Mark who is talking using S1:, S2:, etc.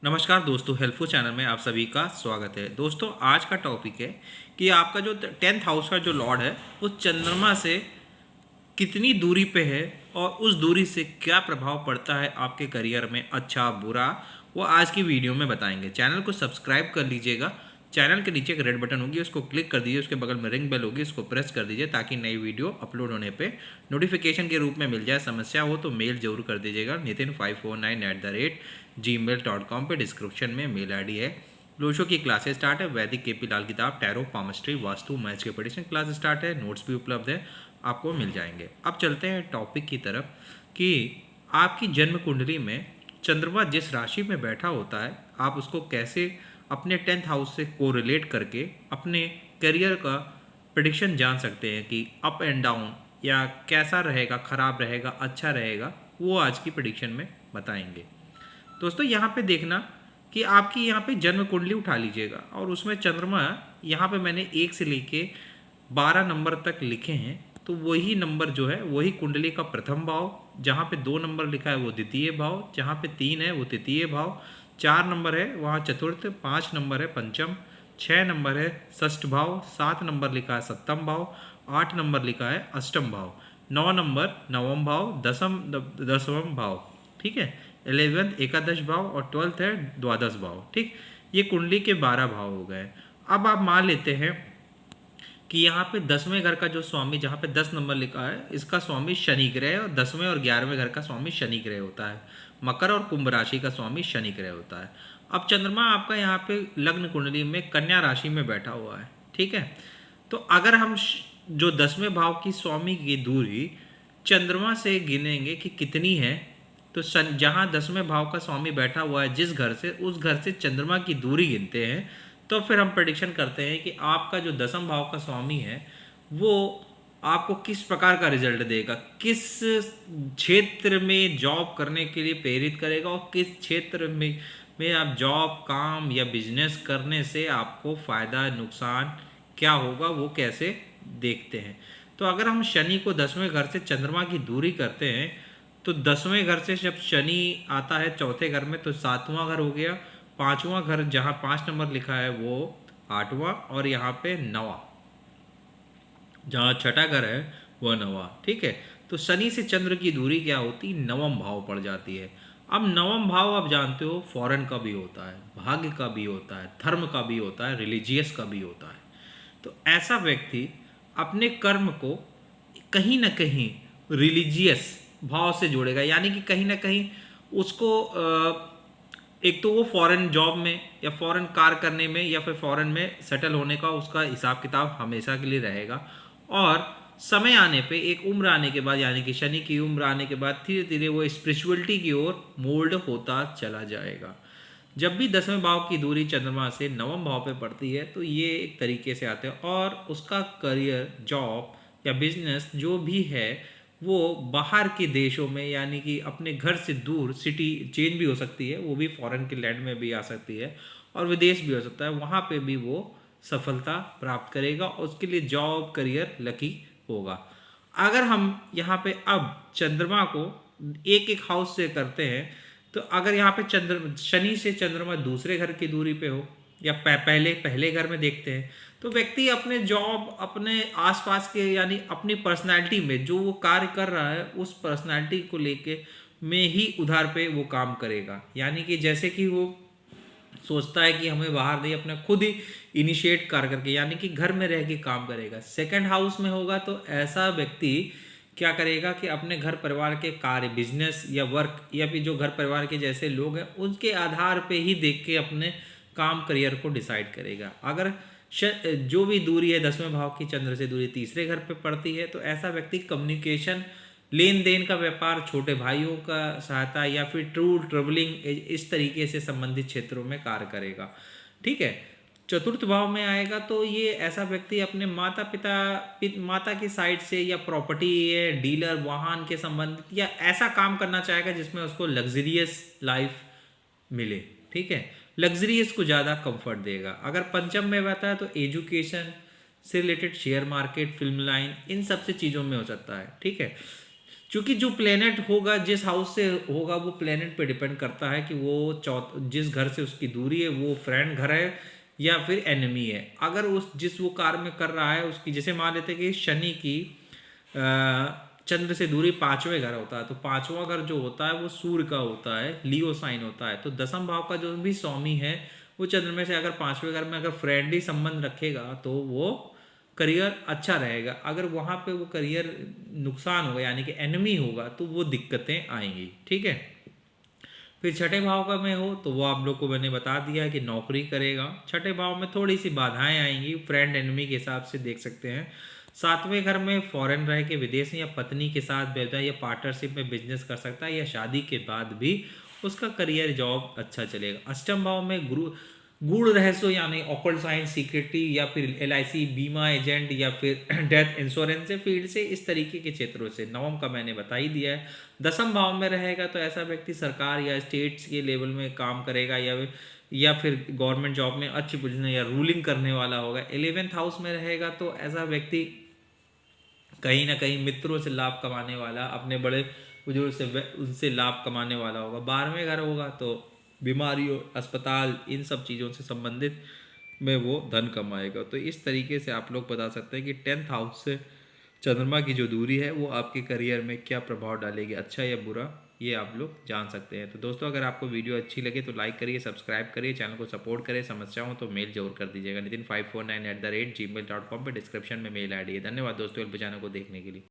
S1: नमस्कार दोस्तों, helpful channel में आप सभी का स्वागत है। दोस्तों, आज का टॉपिक है कि आपका जो 10th हाउस का जो लॉर्ड है वो चंद्रमा से कितनी दूरी पे है और उस दूरी से क्या प्रभाव पड़ता है आपके करियर में, अच्छा बुरा, वो आज की वीडियो में बताएंगे। चैनल को सब्सक्राइब कर लीजिएगा। चैनल के नीचे एक रेड बटन होगी, उसको क्लिक कर दीजिए। उसके बगल में रिंग बेल होगी, उसको प्रेस कर दीजिए ताकि नई वीडियो अपलोड होने पे नोटिफिकेशन के रूप में मिल जाए। समस्या हो तो मेल जरूर कर दीजिएगा। nitin549@gmail.com पे डिस्क्रिप्शन में मेल आईडी है। लोशो की क्लासेस स्टार्ट है। वैदिक केपी लाल किताब, टैरो, पामस्ट्री, वास्तु, मैथ्स के प्रेडिक्शन क्लास स्टार्ट है। नोट्स भी उपलब्ध है, आपको मिल जाएंगे। अब चलते हैं टॉपिक की तरफ कि आपकी जन्म कुंडली में चंद्रमा जिस राशि में बैठा होता है, आप उसको कैसे अपने 10th हाउस से कोरिलेट करके अपने करियर का प्रेडिक्शन जान सकते हैं कि अप एंड डाउन या कैसा रहेगा, ख़राब रहेगा, अच्छा रहेगा, वो आज की प्रेडिक्शन में बताएंगे। दोस्तों, यहाँ पे देखना कि आपकी यहाँ पे जन्म कुंडली उठा लीजिएगा और उसमें चंद्रमा, यहाँ पे मैंने 1 से लेके 12 नंबर तक लिखे हैं। तो वही नंबर जो है वही कुंडली का प्रथम भाव, जहाँ पे 2 नंबर लिखा है वो द्वितीय भाव, जहाँ पे 3 है वो तृतीय भाव, 4 नंबर है वहाँ चतुर्थ, 5 नंबर है पंचम, 6 नंबर है षष्ठ भाव, 7 नंबर लिखा है सप्तम भाव, 8 नंबर लिखा है अष्टम भाव, 9 नंबर नवम भाव, दसवां भाव, ठीक है। 11th एकादश भाव और 12th है द्वादश भाव, ठीक। ये कुंडली के 12 भाव हो गए। अब आप मान लेते हैं कि यहाँ पे 10वें घर का जो स्वामी, जहाँ पे 10 नंबर लिखा है, इसका स्वामी शनि ग्रह है और 10वें और 11वें घर का स्वामी शनि ग्रह होता है। मकर और कुंभ राशि का स्वामी शनि ग्रह होता है। अब चंद्रमा आपका यहाँ पे लग्न कुंडली में कन्या राशि में बैठा हुआ है, ठीक है। तो अगर हम जो 10वें भाव की स्वामी की दूरी चंद्रमा से गिनेंगे कि कितनी है, तो जहाँ 10वें भाव का स्वामी बैठा हुआ है जिस घर से, उस घर से चंद्रमा की दूरी गिनते हैं। तो फिर हम प्रेडिक्शन करते हैं कि आपका जो 10वें भाव का स्वामी है वो आपको किस प्रकार का रिजल्ट देगा, किस क्षेत्र में जॉब करने के लिए प्रेरित करेगा और किस क्षेत्र में आप जॉब, काम या बिजनेस करने से आपको फ़ायदा, नुकसान क्या होगा, वो कैसे देखते हैं। तो अगर हम शनि को 10वें घर से चंद्रमा की दूरी करते हैं तो 10वें घर से जब शनि आता है चौथे घर में तो 7वां घर हो गया, 5वां घर जहाँ 5 नंबर लिखा है वो 8वां, और यहाँ पे 9वां जहाँ छठा घर है वह 9वां, ठीक है। तो शनि से चंद्र की दूरी क्या होती, 9वां भाव पड़ जाती है। अब 9वां भाव आप जानते हो फॉरेन का भी होता है, भाग्य का भी होता है, धर्म का भी होता है, रिलीजियस का भी होता है। तो ऐसा व्यक्ति अपने कर्म को कहीं ना कहीं रिलीजियस भाव से जोड़ेगा, यानी कि कहीं ना कहीं उसको एक तो वो फॉरेन जॉब में या फॉरेन कार करने में या फिर फॉरेन में सेटल होने का उसका हिसाब किताब हमेशा के लिए रहेगा। और समय आने पे, एक उम्र आने के बाद, यानी कि शनि की उम्र आने के बाद धीरे धीरे वो स्पिरिचुअलिटी की ओर मोल्ड होता चला जाएगा। जब भी 10वें भाव की दूरी चंद्रमा से 9वें भाव पे पड़ती है तो ये एक तरीके से आते हैं और उसका करियर, जॉब या बिजनेस जो भी है वो बाहर के देशों में, यानी कि अपने घर से दूर, सिटी चेंज भी हो सकती है, वो भी फॉरेन के लैंड में भी आ सकती है और विदेश भी हो सकता है, वहाँ पे भी वो सफलता प्राप्त करेगा और उसके लिए जॉब, करियर लकी होगा। अगर हम यहाँ पे अब चंद्रमा को एक एक हाउस से करते हैं तो अगर यहाँ पे शनि से चंद्रमा दूसरे घर की दूरी पे हो या पहले घर में देखते हैं तो व्यक्ति अपने जॉब, अपने आसपास के, यानी अपनी पर्सनालिटी में जो वो कार्य कर रहा है उस पर्सनालिटी को लेके में ही उधार पे वो काम करेगा। यानी कि जैसे कि वो सोचता है कि हमें बाहर नहीं, अपना खुद ही इनिशिएट कर करके, यानी कि घर में रह के काम करेगा। सेकंड हाउस में होगा तो ऐसा व्यक्ति क्या करेगा कि अपने घर परिवार के कार्य, बिजनेस या वर्क या फिर जो घर परिवार के जैसे लोग हैं उनके आधार पे ही देख के अपने काम, करियर को डिसाइड करेगा। अगर जो भी दूरी है 10वें भाव की चंद्र से दूरी तीसरे घर पे पड़ती है तो ऐसा व्यक्ति कम्युनिकेशन, लेन देन का व्यापार, छोटे भाइयों का सहायता या फिर टूर, ट्रेवलिंग, इस तरीके से संबंधित क्षेत्रों में कार्य करेगा, ठीक है। चतुर्थ भाव में आएगा तो ये ऐसा व्यक्ति अपने माता की साइड से या प्रॉपर्टी है, डीलर, वाहन के संबंधित या ऐसा काम करना चाहेगा जिसमें उसको लग्जरियस लाइफ मिले, ठीक है। लग्जरियस को ज़्यादा कंफर्ट देगा। अगर पंचम में रहता है तो एजुकेशन से related, share market, film line, इन सब से चीज़ों में हो सकता है, ठीक है। क्योंकि जो प्लेनेट होगा जिस हाउस से होगा वो प्लेनेट पे डिपेंड करता है कि वो जिस घर से उसकी दूरी है वो फ्रेंड घर है या फिर एनिमी है। अगर उस जिस वो कार में कर रहा है उसकी, जैसे मान लेते हैं कि शनि की चंद्र से दूरी पांचवें घर होता है, तो पांचवा घर जो होता है वो सूर्य का होता है, लियो साइन होता है। तो दसम भाव का जो भी स्वामी है वो चंद्र में से अगर पांचवें घर में अगर फ्रेंडली संबंध रखेगा तो वो करियर अच्छा रहेगा। अगर वहाँ पे वो करियर नुकसान होगा यानी कि एनिमी होगा तो वो दिक्कतें आएंगी। ठीक है। फिर छठे भाव का में हो तो वो आप लोग को मैंने बता दिया कि नौकरी करेगा। छठे भाव में थोड़ी सी बाधाएं आएंगी, फ्रेंड एनिमी के हिसाब से देख सकते हैं। सातवें घर में फॉरेन रह के विदेश या पत्नी के साथ व्यवसाय या पार्टनरशिप में बिजनेस कर सकता है, या शादी के बाद भी उसका करियर जॉब अच्छा चलेगा। अष्टम भाव में गुरु गूढ़ रहस्यों यानी ऑकल्ट साइंस, सीक्रेटरी या फिर एलआईसी बीमा एजेंट या फिर डेथ इंश्योरेंस से फील्ड से, इस तरीके के क्षेत्रों से। नवम का मैंने बता ही दिया है। दसम भाव में रहेगा तो ऐसा व्यक्ति सरकार या स्टेट्स के लेवल में काम करेगा या फिर गवर्नमेंट जॉब में अच्छी पोजीशन या रूलिंग करने वाला होगा। 11th हाउस में रहेगा तो ऐसा व्यक्ति कहीं ना कहीं मित्रों से लाभ कमाने वाला, अपने बड़े बुजुर्ग से उनसे लाभ कमाने वाला होगा। 12वें घर होगा तो बीमारियों, अस्पताल, इन सब चीज़ों से संबंधित में वो धन कमाएगा। तो इस तरीके से आप लोग बता सकते हैं कि 10th हाउस से चंद्रमा की जो दूरी है वो आपके करियर में क्या प्रभाव डालेगी, अच्छा या बुरा, ये आप लोग जान सकते हैं। तो दोस्तों अगर आपको वीडियो अच्छी लगे तो लाइक करिए, सब्सक्राइब करिए, चैनल को सपोर्ट करिए। समस्या हो तो मेल जरूर कर दीजिएगा। nitin549@gmail.com पर डिस्क्रिप्शन में मेल आई डी है। धन्यवाद दोस्तों चैनल को देखने के लिए।